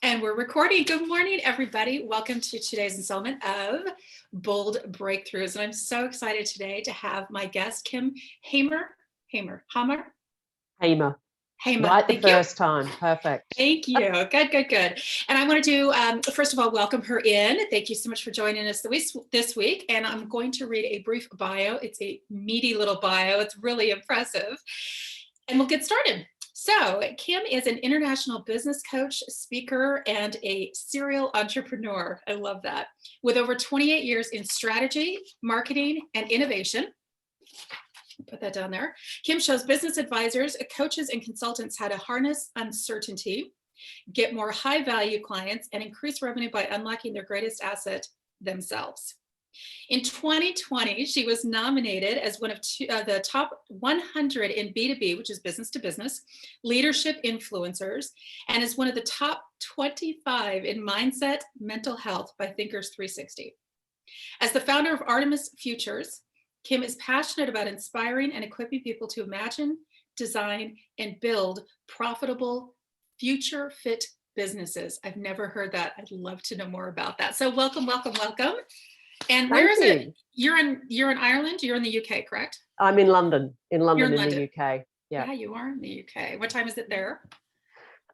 And we're recording. Good morning, everybody. Welcome to today's installment of Bold Breakthroughs. And I'm so excited today to have my guest, Kym Hamer. Hamer. Hamer. Hamer. Right the Thank you. first time. Perfect. Thank you. Good. And I want to do, first of all, welcome her in. Thank you so much for joining us this week. And I'm going to read a brief bio. It's a meaty little bio. It's really impressive. And we'll get started. So Kym is an international business coach, speaker, and a serial entrepreneur. I love that. With over 28 years in strategy, marketing, and innovation. Put that down there. Kym shows business advisors, coaches, and consultants how to harness uncertainty, get more high-value clients, and increase revenue by unlocking their greatest asset, themselves. In 2020, she was nominated as one of the top 100 in B2B, which is business to business, leadership influencers, and is one of the top 25 in mindset, mental health by Thinkers 360. As the founder of Artemis Futures, Kym is passionate about inspiring and equipping people to imagine, design, and build profitable, future-fit businesses. I've never heard that. I'd love to know more about that. So welcome. And where is it? You're in Ireland? You're in the UK, correct? I'm in London. In You're London, in in London. the UK. Yeah, you are in the UK. What time is it there?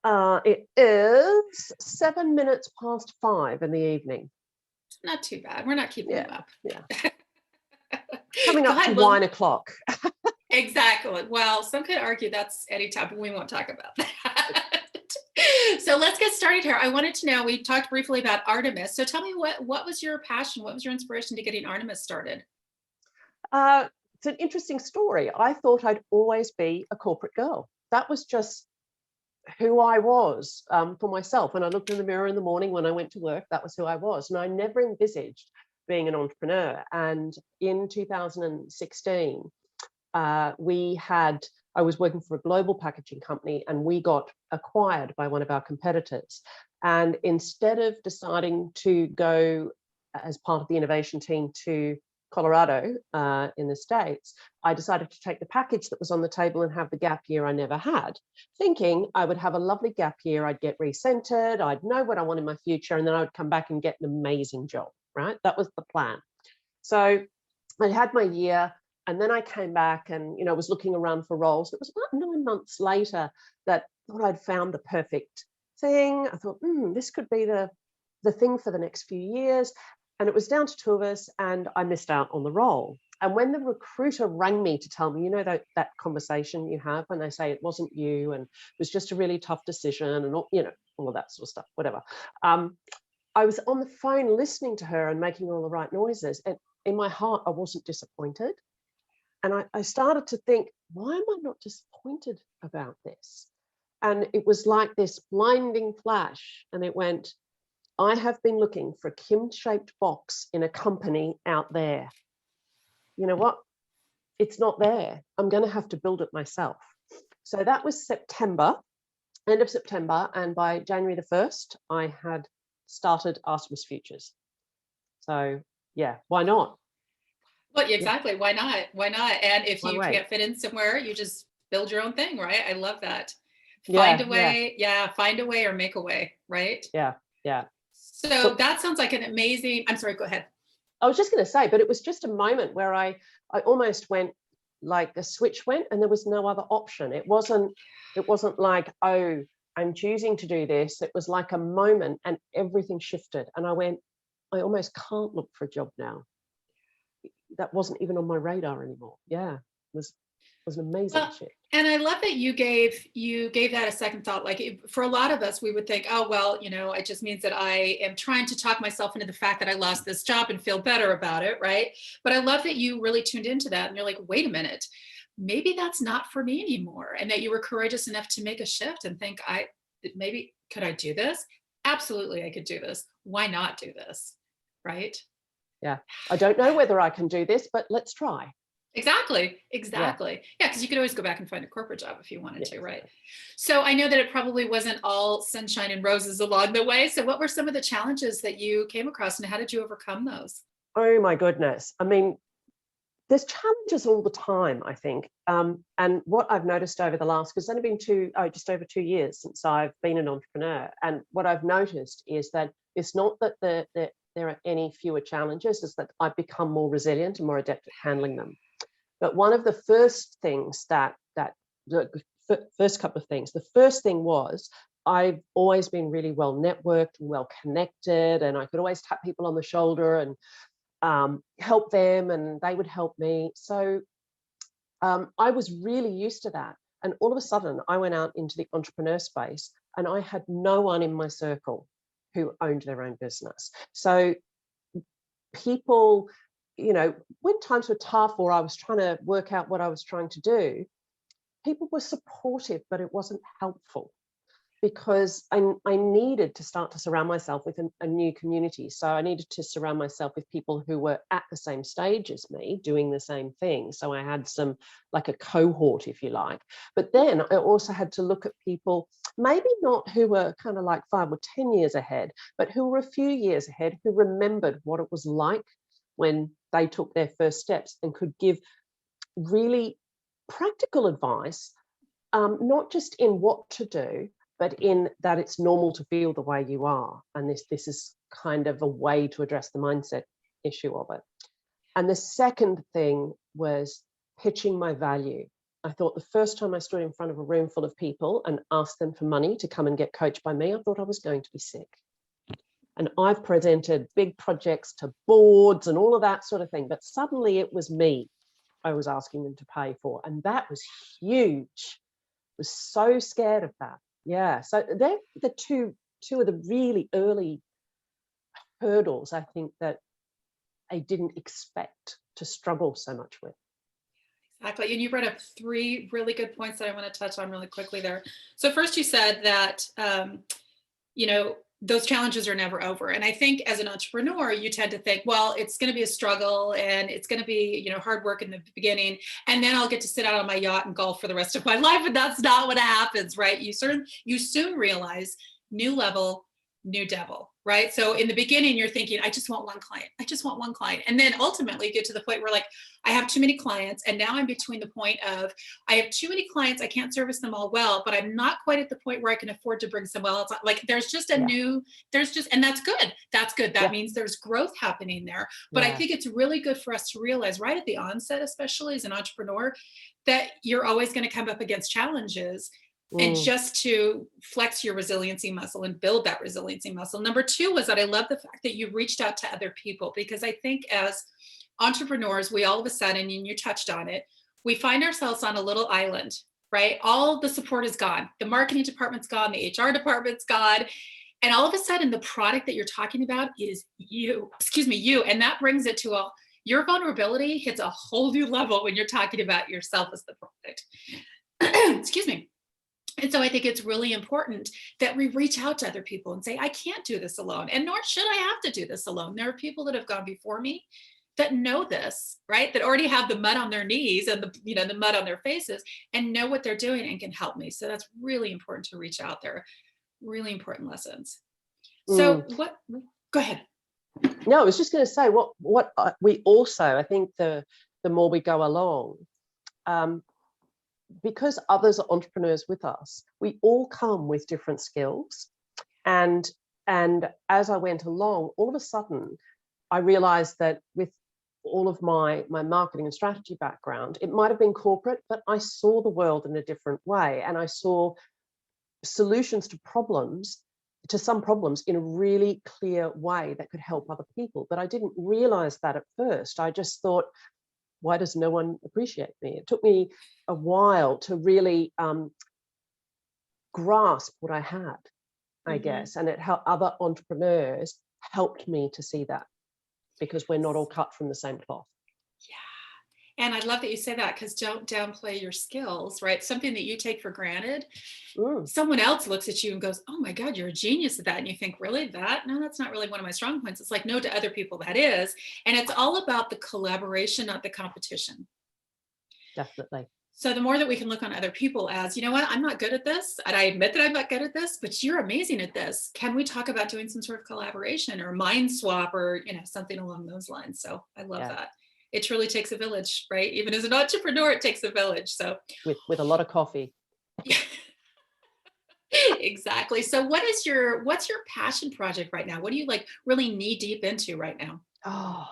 It is 7 minutes past 5 in the evening. Not too bad. We're not keeping you up. Yeah. Coming up to 9 o'clock. Exactly. Well, some could argue that's any time, but we won't talk about that. So let's get started here. I wanted to know, we talked briefly about Artemis. So tell me, what was your passion? What was your inspiration to getting Artemis started? It's an interesting story. I thought I'd always be a corporate girl. That was just who I was for myself. When I looked in the mirror in the morning when I went to work, that was who I was. And I never envisaged being an entrepreneur. And in 2016, I was working for a global packaging company, and we got acquired by one of our competitors. And instead of deciding to go as part of the innovation team to Colorado in the States, I decided to take the package that was on the table and have the gap year I never had, thinking I would have a lovely gap year. I'd get recentered, I'd know what I want in my future, and then I would come back and get an amazing job, right? That was the plan. So I had my year. And then I came back and, I was looking around for roles. It was about 9 months later that I thought I'd found the perfect thing. I thought, this could be the thing for the next few years. And it was down to 2 of us, and I missed out on the role. And when the recruiter rang me to tell me, that conversation you have when they say it wasn't you and it was just a really tough decision and all of that sort of stuff, whatever. I was on the phone listening to her and making all the right noises. And in my heart, I wasn't disappointed. And I started to think, why am I not disappointed about this? And it was like this blinding flash. And it went, I have been looking for a Kym-shaped box in a company out there. You know what? It's not there. I'm going to have to build it myself. So that was September, end of September. And by January the 1st, I had started Artemis Futures. So yeah, why not? Well, exactly. Why not? And if you can't fit in somewhere, you just build your own thing, right? I love that. Find a way. Yeah. Find a way or make a way, right? Yeah. So that sounds like an amazing, I'm sorry, go ahead. I was just going to say, but it was just a moment where I almost went, like the switch went and there was no other option. It wasn't like, oh, I'm choosing to do this. It was like a moment and everything shifted. And I went, I almost can't look for a job now. That wasn't even on my radar anymore. Yeah, it was an amazing shift. And I love that you gave that a second thought. Like for a lot of us, we would think, oh, well, it just means that I am trying to talk myself into the fact that I lost this job and feel better about it, right? But I love that you really tuned into that and you're like, wait a minute, maybe that's not for me anymore. And that you were courageous enough to make a shift and think, could I do this? Absolutely, I could do this. Why not do this, right? Yeah, I don't know whether I can do this, but let's try. Exactly. Yeah, because you could always go back and find a corporate job if you wanted to, right? So I know that it probably wasn't all sunshine and roses along the way. So what were some of the challenges that you came across and how did you overcome those? Oh my goodness. I mean, there's challenges all the time, I think. And what I've noticed over the last, because it's only been just over 2 years since I've been an entrepreneur. And what I've noticed is that it's not that there are any fewer challenges, it's that I've become more resilient and more adept at handling them. But one of the first things the first couple of things, the first thing was, I've always been really well networked and well connected, and I could always tap people on the shoulder and help them, and they would help me. So I was really used to that. And all of a sudden, I went out into the entrepreneur space, and I had no one in my circle who owned their own business. So people, when times were tough or I was trying to work out what I was trying to do, people were supportive, but it wasn't helpful, because I needed to start to surround myself with a new community. So I needed to surround myself with people who were at the same stage as me, doing the same thing. So I had some, like a cohort, if you like. But then I also had to look at people, maybe not who were kind of like 5 or 10 years ahead, but who were a few years ahead, who remembered what it was like when they took their first steps and could give really practical advice, not just in what to do, but in that it's normal to feel the way you are. And this is kind of a way to address the mindset issue of it. And the second thing was pitching my value. I thought the first time I stood in front of a room full of people and asked them for money to come and get coached by me, I thought I was going to be sick. And I've presented big projects to boards and all of that sort of thing. But suddenly it was me I was asking them to pay for. And that was huge. I was so scared of that. Yeah, so they're the two of the really early hurdles, I think, that I didn't expect to struggle so much with. Exactly. And you brought up 3 really good points that I want to touch on really quickly there. So first, you said that, those challenges are never over. And I think as an entrepreneur, you tend to think, well, it's going to be a struggle and it's going to be, hard work in the beginning. And then I'll get to sit out on my yacht and golf for the rest of my life. And that's not what happens, right? You soon realize new level, new devil, right? So in the beginning, you're thinking, I just want one client. I just want one client. And then ultimately you get to the point where, like, I have too many clients. And now I'm between the point of, I have too many clients. I can't service them all well, but I'm not quite at the point where I can afford to bring someone else. Like, there's just and that's good. That's good. That means there's growth happening there. But I think it's really good for us to realize right at the onset, especially as an entrepreneur, that you're always going to come up against challenges. And just to flex your resiliency muscle and build that resiliency muscle. Number 2 was that I love the fact that you reached out to other people, because I think as entrepreneurs, we all of a sudden, and you touched on it, we find ourselves on a little island, right? All the support is gone. The marketing department's gone. The HR department's gone. And all of a sudden, the product that you're talking about is you. And that brings it to your vulnerability hits a whole new level when you're talking about yourself as the product. Excuse me. And so I think it's really important that we reach out to other people and say, I can't do this alone. And nor should I have to do this alone. There are people that have gone before me that know this, right? That already have the mud on their knees and the mud on their faces and know what they're doing and can help me. So that's really important to reach out there. Really important lessons. So go ahead. No, I was just going to say what we also, I think the more we go along, because others are entrepreneurs with us, we all come with different skills. And as I went along, all of a sudden, I realized that with all of my marketing and strategy background, it might have been corporate, but I saw the world in a different way. And I saw solutions to some problems in a really clear way that could help other people. But I didn't realize that at first. I just thought, why does no one appreciate me? It took me a while to really grasp what I had, I guess, and how other entrepreneurs helped me to see that, because we're not all cut from the same cloth. Yeah. And I love that you say that, because don't downplay your skills, right? Something that you take for granted. Someone else looks at you and goes, oh my God, you're a genius at that. And you think, really, that? No, that's not really one of my strong points. It's like, no, to other people that is. And it's all about the collaboration, not the competition. Definitely. So the more that we can look on other people as, you know what, I'm not good at this, and I admit that I'm not good at this, but you're amazing at this. Can we talk about doing some sort of collaboration or mind swap or, something along those lines? So I love that. it truly takes a village, right? Even as an entrepreneur, it takes a village. So with a lot of coffee. yeah, exactly. So what's your passion project right now? What do you like really knee deep into right now? Oh,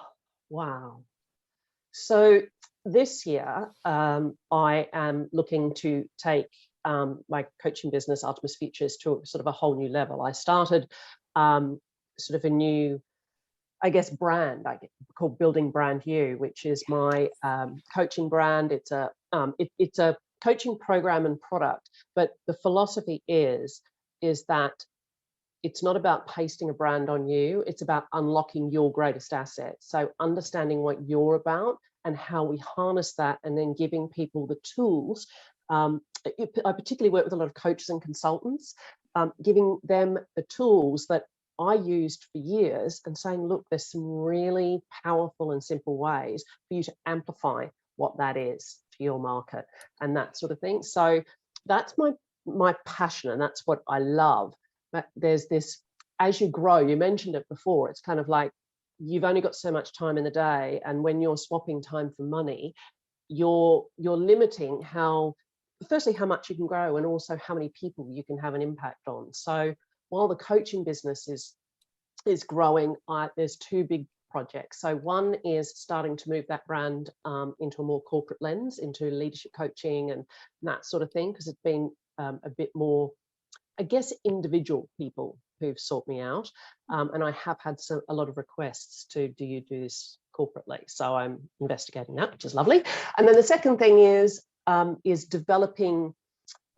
wow. So this year, I am looking to take my coaching business, Artemis Futures, to sort of a whole new level. I started sort of a new, I guess, brand called Building Brand You, which is my coaching brand. It's a coaching program and product, but the philosophy is that it's not about pasting a brand on you. It's about unlocking your greatest asset. So understanding what you're about and how we harness that, and then giving people the tools. I particularly work with a lot of coaches and consultants, giving them the tools that I used for years and saying, look, there's some really powerful and simple ways for you to amplify what that is to your market and that sort of thing. So that's my passion, and that's what I love. But there's this, as you grow, you mentioned it before, it's kind of like you've only got so much time in the day, and when you're swapping time for money, you're limiting firstly how much you can grow, and also how many people you can have an impact on. So while the coaching business is growing, there's two big projects. So one is starting to move that brand into a more corporate lens, into leadership coaching and that sort of thing, because it's been a bit more, I guess, individual people who've sought me out, and I have had a lot of requests to, do you do this corporately? So I'm investigating that, which is lovely. And then the second thing is developing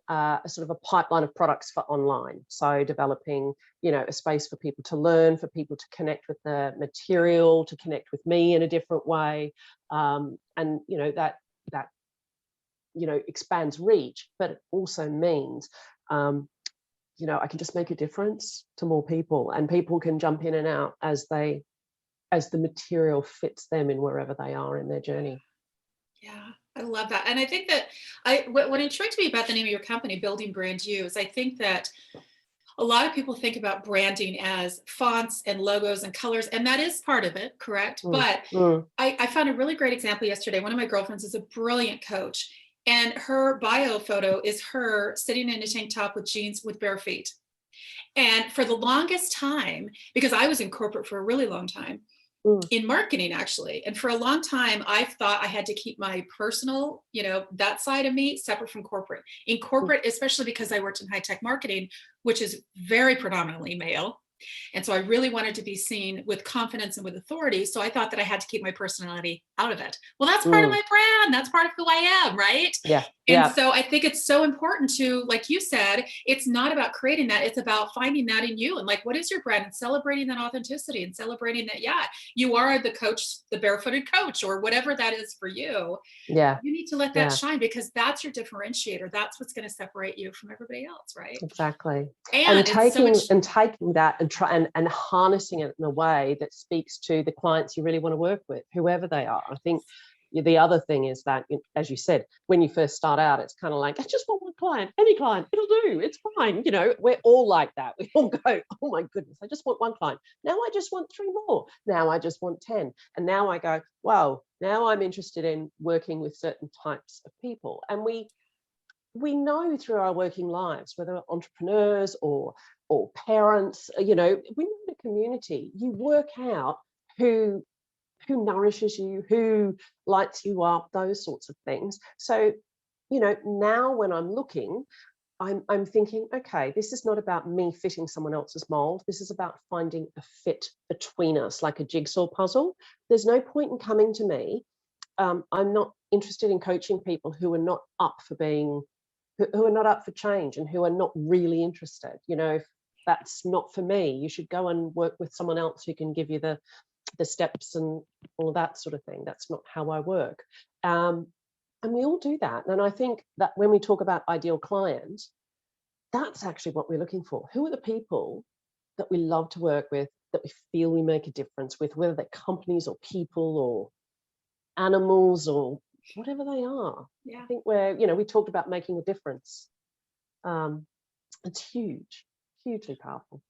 a sort of a pipeline of products for online. So developing, a space for people to learn, for people to connect with the material, to connect with me in a different way, and that expands reach, but it also means I can just make a difference to more people, and people can jump in and out as the material fits them in wherever they are in their journey. Yeah, I love that. And I think that what intrigued me about the name of your company, Building Brand You, is I think that a lot of people think about branding as fonts and logos and colors, and that is part of it, correct? But I found a really great example yesterday. One of my girlfriends is a brilliant coach, and her bio photo is her sitting in a tank top with jeans with bare feet. And for the longest time, because I was in corporate for a really long time, in marketing actually, and for a long time I thought I had to keep my personal, that side of me separate from corporate. In corporate, especially because I worked in high tech marketing, which is very predominantly male, and so I really wanted to be seen with confidence and with authority. So I thought that I had to keep my personality out of it. Well, that's part of my brand. That's part of who I am, right? Yeah. And so I think it's so important to, like you said, it's not about creating that. It's about finding that in you. And like, what is your brand? And celebrating that authenticity, and celebrating that, you are the coach, the barefooted coach, or whatever that is for you. Yeah. You need to let that shine, because that's your differentiator. That's what's going to separate you from everybody else, right? Exactly. And taking that and harnessing it in a way that speaks to the clients you really want to work with, whoever they are. I think the other thing is that, as you said, when you first start out, it's kind of like, I just want one client, any client, it'll do, it's fine. We're all like that. We all go, oh my goodness, I just want one client. Now I just want 3 more. Now I just want 10. And now I go, wow, now I'm interested in working with certain types of people. And we know through our working lives, whether we're entrepreneurs or parents, when you're in a community, you work out who nourishes you, who lights you up, those sorts of things. So, now when I'm looking, I'm thinking, okay, this is not about me fitting someone else's mold. This is about finding a fit between us, like a jigsaw puzzle. There's no point in coming to me. I'm not interested in coaching people who are not up for change, and who are not really interested. If that's not for me, you should go and work with someone else who can give you the steps and all that sort of thing. That's not how I work. And we all do that. And I think that when we talk about ideal clients, that's actually what we're looking for. Who are the people that we love to work with, that we feel we make a difference with, whether they're companies or people or animals or whatever they are. I think we talked about making a difference. It's hugely powerful.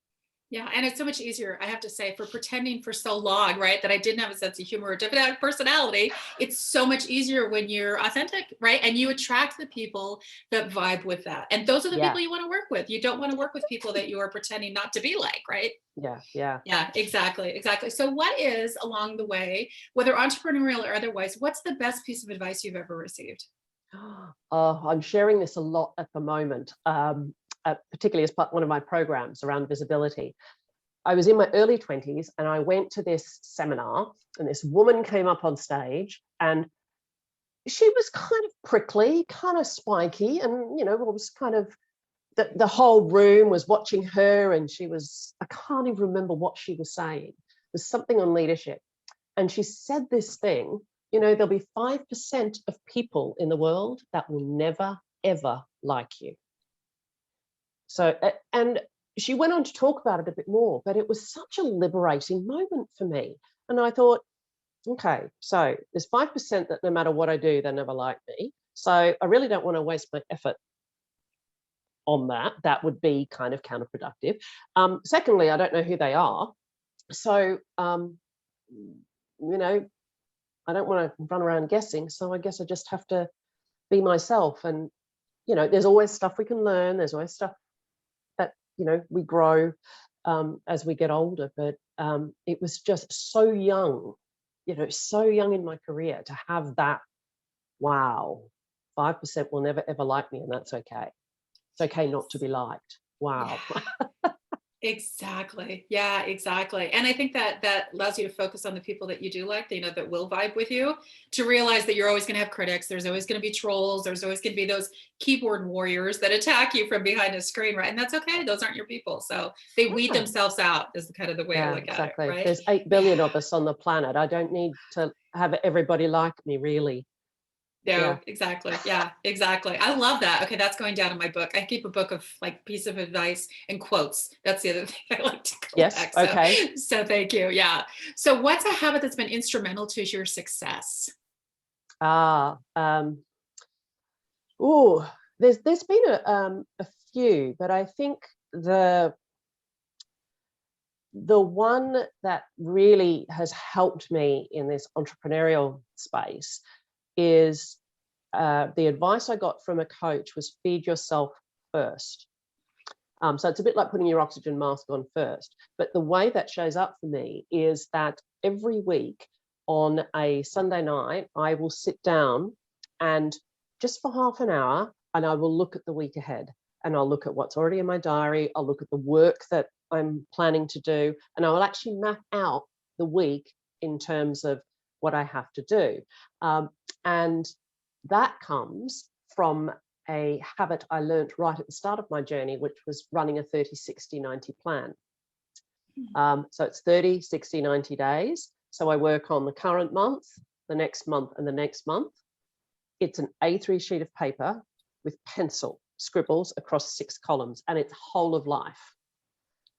Yeah, and it's so much easier, I have to say, for pretending for so long, right, that I didn't have a sense of humor or different personality. It's so much easier when you're authentic, right? And you attract the people that vibe with that. And those are the Yeah, people you want to work with. You don't want to work with people that you are pretending not to be like, right? yeah, yeah. Yeah, exactly, exactly. So what is along the way, whether entrepreneurial or otherwise, what's the best piece of advice you've ever received? I'm sharing this a lot at the moment, particularly as part one of my programs around visibility. I was in my early 20s and I went to this seminar, and this woman came up on stage, and she was kind of prickly, kind of spiky, and it was kind of the whole room was watching her, and I can't even remember what she was saying. There's something on leadership. And she said this thing, there'll be 5% of people in the world that will never, ever like you. So, and she went on to talk about it a bit more, but it was such a liberating moment for me. And I thought, okay, so there's 5% that no matter what I do, they never like me. So I really don't want to waste my effort on that. That would be kind of counterproductive. Secondly, I don't know who they are. So, I don't want to run around guessing. So I guess I just have to be myself. And, there's always stuff we can learn. There's always stuff that, we grow as we get older. But it was just so young, so young in my career to have that, wow, 5% will never, ever like me. And that's okay. It's okay not to be liked. Yeah. Wow. Exactly. Yeah, exactly. And I think that that allows you to focus on the people that you do like, that will vibe with you, to realize that you're always going to have critics. There's always going to be trolls. There's always going to be those keyboard warriors that attack you from behind a screen, right? And that's okay. Those aren't your people. So they weed Yeah. themselves out is kind of the way I Yeah, look at it, exactly. right? There's 8 Yeah. billion of us on the planet. I don't need to have everybody like me, really. No, Yeah. exactly. Yeah, exactly. I love that. Okay, that's going down in my book. I keep a book of like piece of advice and quotes. That's the other thing I like to Yes. collect. So, Okay. so thank you. Yeah. So, what's a habit that's been instrumental to your success? Ah, oh, there's been a few, but I think the the one that really has helped me in this entrepreneurial space is the advice I got from a coach was feed yourself first. So it's a bit like putting your oxygen mask on first. But the way that shows up for me is that every week on a Sunday night, I will sit down and just for half an hour, and I will look at the week ahead. And I'll look at what's already in my diary. I'll look at the work that I'm planning to do. And I will actually map out the week in terms of what I have to do. And that comes from a habit I learned right at the start of my journey, which was running a 30, 60, 90 plan. So it's 30, 60, 90 days. So I work on the current month, the next month, and the next month. It's an A3 sheet of paper with pencil scribbles across 6 columns, and it's whole of life.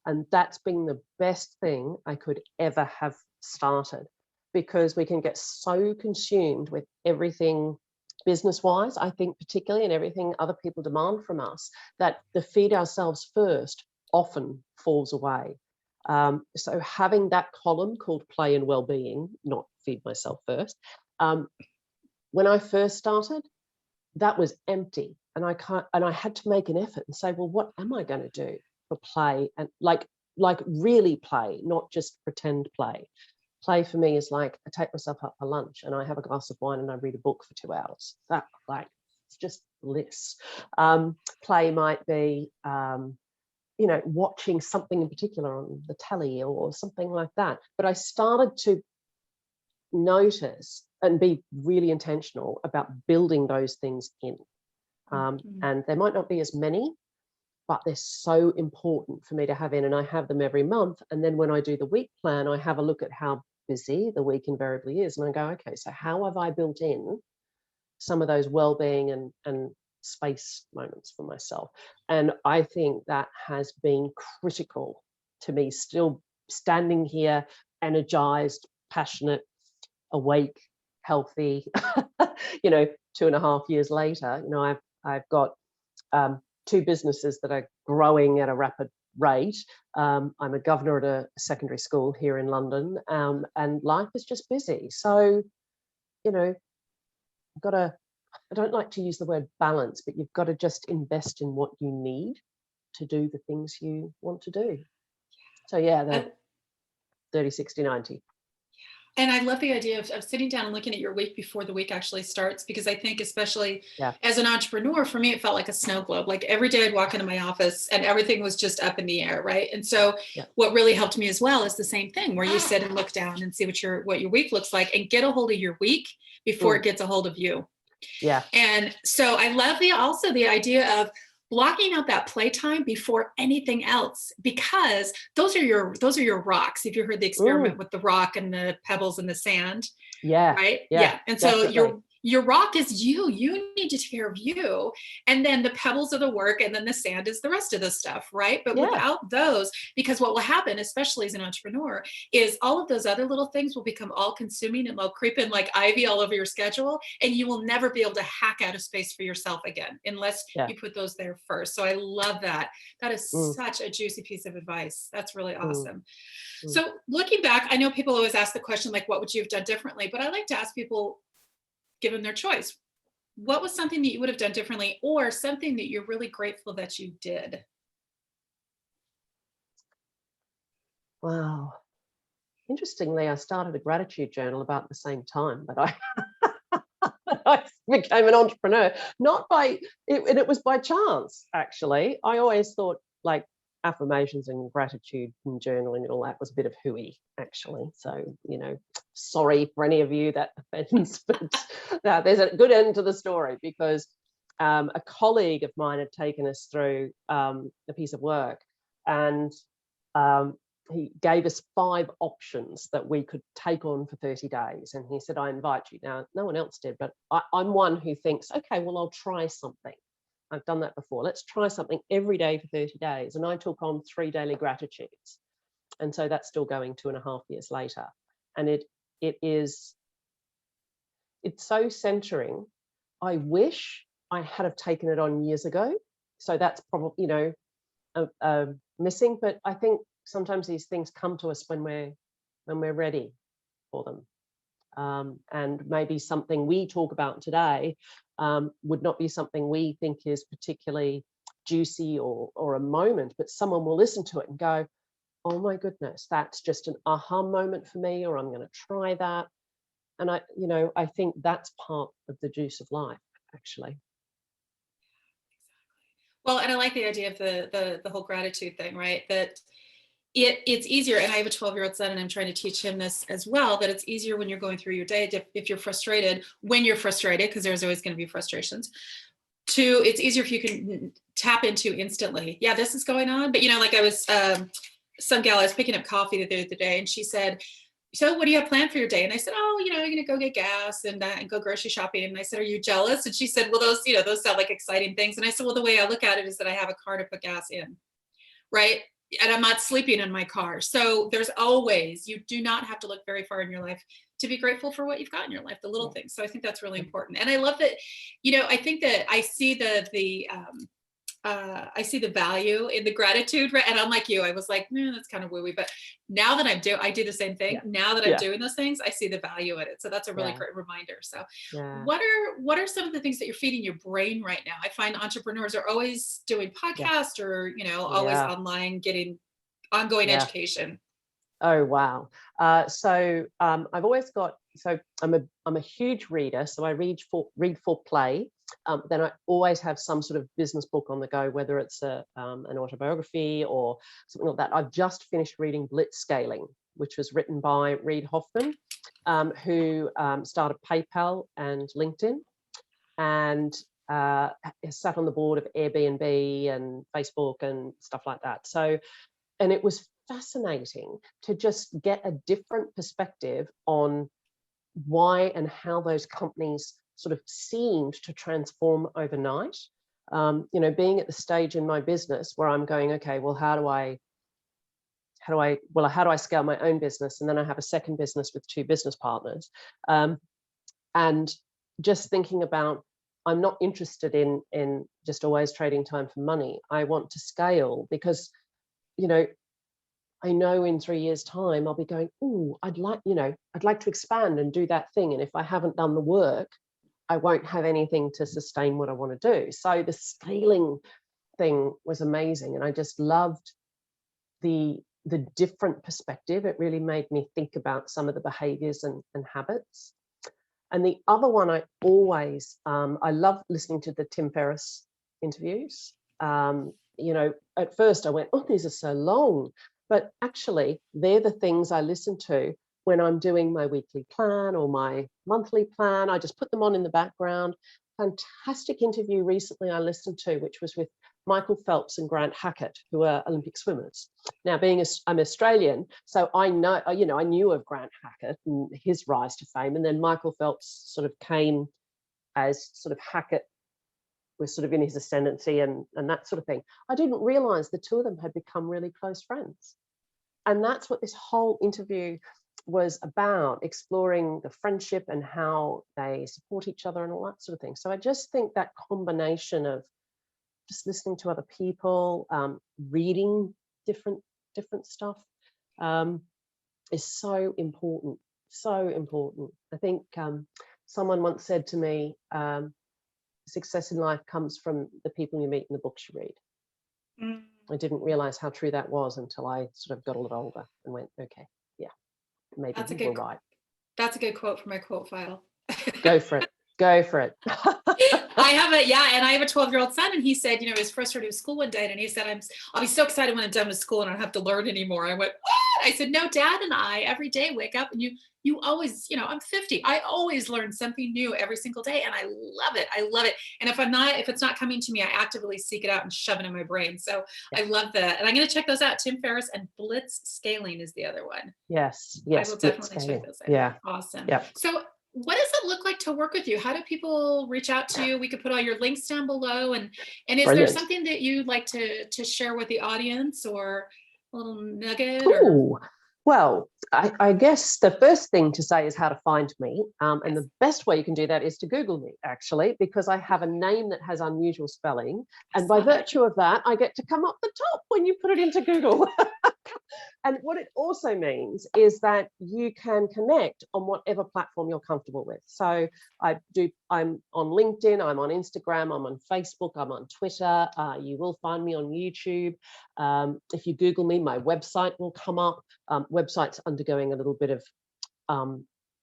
And that's been the best thing I could ever have started, because we can get so consumed with everything business wise, I think, particularly, and everything other people demand from us, that the feed ourselves first often falls away. So having that column called play and well-being, not feed myself first, when I first started, that was empty, and I had to make an effort and say, well, what am I going to do for play, and like really play, not just pretend play. Play for me is like I take myself out for lunch and I have a glass of wine and I read a book for 2 hours. That, like, it's just bliss. Play might be watching something in particular on the telly or something like that. But I started to notice and be really intentional about building those things in. And there might not be as many, but they're so important for me to have in, and I have them every month. And then when I do the week plan, I have a look at how busy the week invariably is, and I go, okay, so how have I built in some of those well-being and space moments for myself? And I think that has been critical to me still standing here, energized, passionate, awake, healthy. 2.5 years later, I've got 2 businesses that are growing at a rapid rate. I'm a governor at a secondary school here in London, and life is just busy. So, you know, you've got to, I don't like to use the word balance, but you've got to just invest in what you need to do the things you want to do. So yeah, the 30, 60, 90. And I love the idea of sitting down and looking at your week before the week actually starts, because I think, especially as an entrepreneur, for me, it felt like a snow globe. Like every day I'd walk into my office and everything was just up in the air, right? And so what really helped me as well is the same thing, where you sit and look down and see what your week looks like, and get a hold of your week before it gets a hold of you. Yeah. And so I love also the idea of blocking out that playtime before anything else, because those are your rocks. If you heard the experiment with the rock and the pebbles and the sand, right? Yeah. And so your rock is you need to take care of you, and then the pebbles are the work, and then the sand is the rest of the stuff, right? But without those, because what will happen, especially as an entrepreneur, is all of those other little things will become all consuming, and they'll creep in like ivy all over your schedule, and you will never be able to hack out a space for yourself again unless you put those there first. So I love that. That is such a juicy piece of advice. That's really awesome. So looking back, I know people always ask the question, like, what would you have done differently? But I like to ask people, given their choice, what was something that you would have done differently, or something that you're really grateful that you did? Wow. Interestingly, I started a gratitude journal about the same time that I became an entrepreneur. Not by it, and it was by chance, actually. I always thought like affirmations and gratitude and journaling and all that was a bit of hooey, actually. So, you know, sorry for any of you that offends, but there's a good end to the story, because a colleague of mine had taken us through a piece of work, and he gave us 5 options that we could take on for 30 days. And he said, I invite you. Now, no one else did, but I'm one who thinks, okay, well, I'll try something. I've done that before. Let's try something every day for 30 days. And I took on 3 daily gratitudes. And so that's still going 2.5 years later. And it's so centering. I wish I had have taken it on years ago. So that's probably, you know, missing. But I think sometimes these things come to us when we're ready for them. And maybe something we talk about today would not be something we think is particularly juicy or a moment, but someone will listen to it and go, oh my goodness, that's just an aha moment for me, or I'm going to try that. And I think that's part of the juice of life, actually. Well, and I like the idea of the whole gratitude thing, right? That it's easier, and I have a 12-year-old son, and I'm trying to teach him this as well, that it's easier when you're going through your day, if you're frustrated, because there's always going to be frustrations, it's easier if you can tap into instantly, yeah, this is going on. But, you know, like I was, some gal, I was picking up coffee the other day, and she said, so what do you have planned for your day? And I said, oh, you know, I'm going to go get gas and go grocery shopping. And I said, are you jealous? And she said, well, those sound like exciting things. And I said, well, the way I look at it is that I have a car to put gas in, right? And I'm not sleeping in my car. So you do not have to look very far in your life to be grateful for what you've got in your life, the little things. So I think that's really important. And I love that, you know, I think that I see I see the value in the gratitude, right? And I'm like you, I was like, that's kind of woo-woo. But now that I do the same thing. Now that I'm doing those things, I see the value in it. So that's a really great reminder. So what are some of the things that you're feeding your brain right now? I find entrepreneurs are always doing podcasts or, you know, always online, getting ongoing education. Oh, wow. So I've always got, I'm a huge reader. So I read for play. Then I always have some sort of business book on the go, whether it's an autobiography or something like that. I've just finished reading Blitzscaling, which was written by Reid Hoffman, who started PayPal and LinkedIn, and sat on the board of Airbnb and Facebook and stuff like that. So, and it was fascinating to just get a different perspective on why and how those companies sort of seemed to transform overnight. You know, being at the stage in my business where I'm going, okay, well, how do I scale my own business? And then I have a second business with 2 business partners. And just thinking about, I'm not interested in just always trading time for money. I want to scale, because you know, I know in 3 years' time I'll be going, oh, I'd like to expand and do that thing. And if I haven't done the work, I won't have anything to sustain what I want to do. So the scaling thing was amazing. And I just loved the different perspective. It really made me think about some of the behaviors and habits. And the other one, I love listening to the Tim Ferriss interviews. At first I went, oh, these are so long. But actually, they're the things I listen to when I'm doing my weekly plan or my monthly plan. I just put them on in the background. Fantastic interview recently I listened to, which was with Michael Phelps and Grant Hackett, who are Olympic swimmers. Now, I'm Australian, so I know, I knew of Grant Hackett and his rise to fame. And then Michael Phelps sort of came as sort of Hackett was sort of in his ascendancy and that sort of thing. I didn't realize the two of them had become really close friends. And that's what this whole interview was about, exploring the friendship and how they support each other and all that sort of thing. So I just think that combination of just listening to other people, reading different stuff, is so important. So important. I think someone once said to me, success in life comes from the people you meet and the books you read. Mm. I didn't realize how true that was until I sort of got a little older and went, okay, yeah, maybe you were right. That's a good quote for my quote file. Go for it. Go for it. I have a 12-year-old son, and he said, he was frustrated with school one day, and he said, I'll be so excited when I'm done with school and I don't have to learn anymore. I went, what? I said, no, Dad and I every day wake up and you always, I'm 50. I always learn something new every single day, and I love it. I love it. And if it's not coming to me, I actively seek it out and shove it in my brain. So I love that. And I'm going to check those out. Tim Ferriss and Blitz Scaling is the other one. Yes. I will definitely check those out. Yeah. Awesome. Yeah. So what does it look like to work with you? How do people reach out to you? We could put all your links down below. And is there something that you'd like to share with the audience, or a little nugget? Well, I guess the first thing to say is how to find me. And the best way you can do that is to Google me, actually, because I have a name that has unusual spelling. And by virtue of that, I get to come up the top when you put it into Google. And what it also means is that you can connect on whatever platform you're comfortable with. So I'm on LinkedIn, I'm on Instagram, I'm on Facebook, I'm on Twitter. You will find me on YouTube. If you Google me, my website will come up. Website's undergoing a little bit of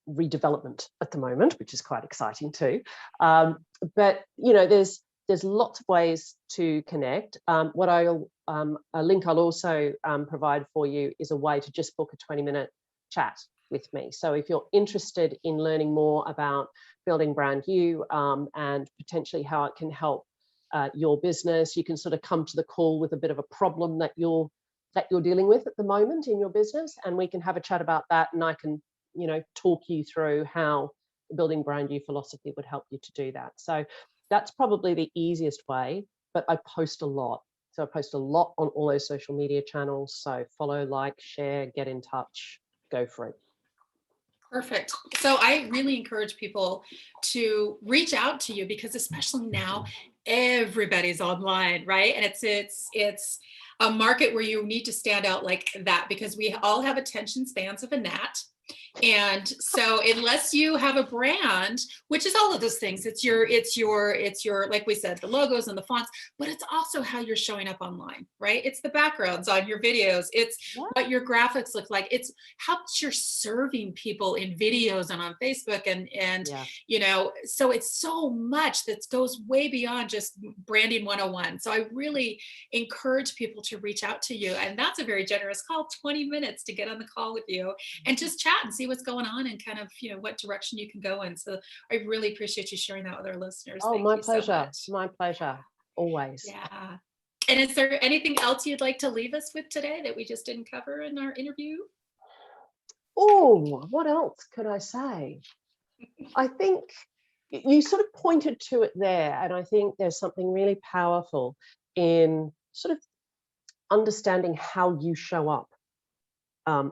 redevelopment at the moment, which is quite exciting too. But there's lots of ways to connect. A link I'll also provide for you is a way to just book a 20-minute chat with me. So if you're interested in learning more about building brand you and potentially how it can help your business, you can sort of come to the call with a bit of a problem that you're dealing with at the moment in your business, and we can have a chat about that, and I can talk you through how the building brand you philosophy would help you to do that. So that's probably the easiest way, but I post a lot. So I post a lot on all those social media channels. So follow, like, share, get in touch, go for it. Perfect. So I really encourage people to reach out to you, because especially now, everybody's online, right? And it's a market where you need to stand out like that, because we all have attention spans of a gnat. And so unless you have a brand, which is all of those things, it's your, like we said, the logos and the fonts, but it's also how you're showing up online, right? It's the backgrounds on your videos. It's what your graphics look like. It's how you're serving people in videos and on Facebook and so it's so much that goes way beyond just branding 101. So I really encourage people to reach out to you. And that's a very generous call, 20 minutes to get on the call with you and just chat and see what's going on and kind of, what direction you can go in. So I really appreciate you sharing that with our listeners. Oh, my pleasure. My pleasure. Always. Yeah. And is there anything else you'd like to leave us with today that we just didn't cover in our interview? Oh, what else could I say? I think you sort of pointed to it there, and I think there's something really powerful in sort of understanding how you show up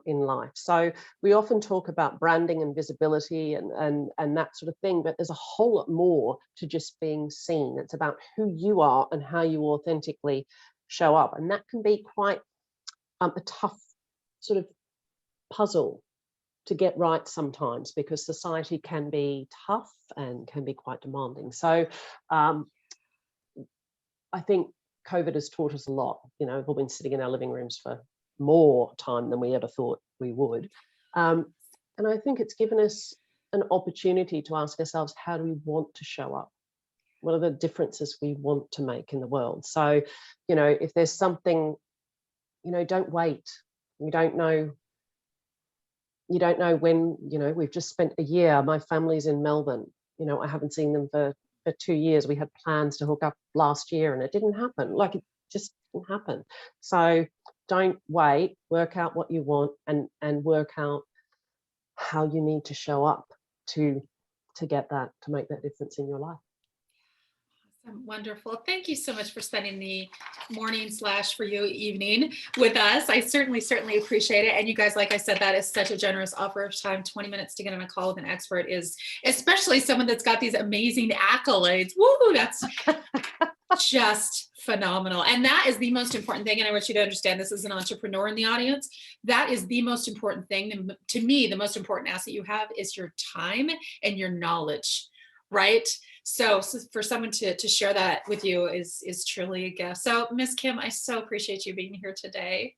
in life. So we often talk about branding and visibility and that sort of thing, but there's a whole lot more to just being seen. It's about who you are and how you authentically show up, and that can be quite a tough sort of puzzle to get right sometimes, because society can be tough and can be quite demanding. So I think COVID has taught us a lot. You know, we've all been sitting in our living rooms for more time than we ever thought we would. And I think it's given us an opportunity to ask ourselves, how do we want to show up? What are the differences we want to make in the world? So, you know, if there's something, you know, don't wait. You don't know when. You know, we've just spent a year, my family's in Melbourne, you know, I haven't seen them for 2 years. We had plans to hook up last year and it didn't happen. Like, it just didn't happen. So don't wait, work out what you want, and work out how you need to show up to get that, to make that difference in your life. Wonderful. Thank you so much for spending the morning / for you evening with us. I certainly appreciate it. And you guys, like I said, that is such a generous offer of time. 20 minutes to get on a call with an expert is, especially someone that's got these amazing accolades. Woo, that's just phenomenal. And that is the most important thing. And I want you to understand, this is an entrepreneur in the audience. That is the most important thing. And to me, the most important asset you have is your time and your knowledge, right? So for someone to share that with you is truly a gift. So Miss Kym, I so appreciate you being here today.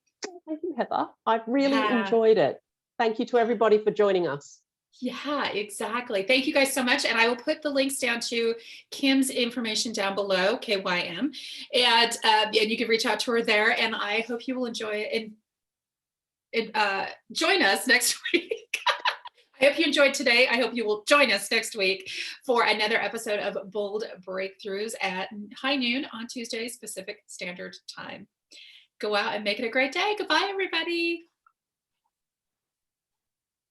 Thank you, Heather. I've really enjoyed it. Thank you to everybody for joining us. Yeah, exactly. Thank you guys so much. And I will put the links down to Kym's information down below, KYM, and you can reach out to her there. And I hope you will enjoy it and join us next week. I hope you enjoyed today. I hope you will join us next week for another episode of Bold Breakthroughs at high noon on Tuesdays, Pacific Standard Time. Go out and make it a great day. Goodbye, everybody.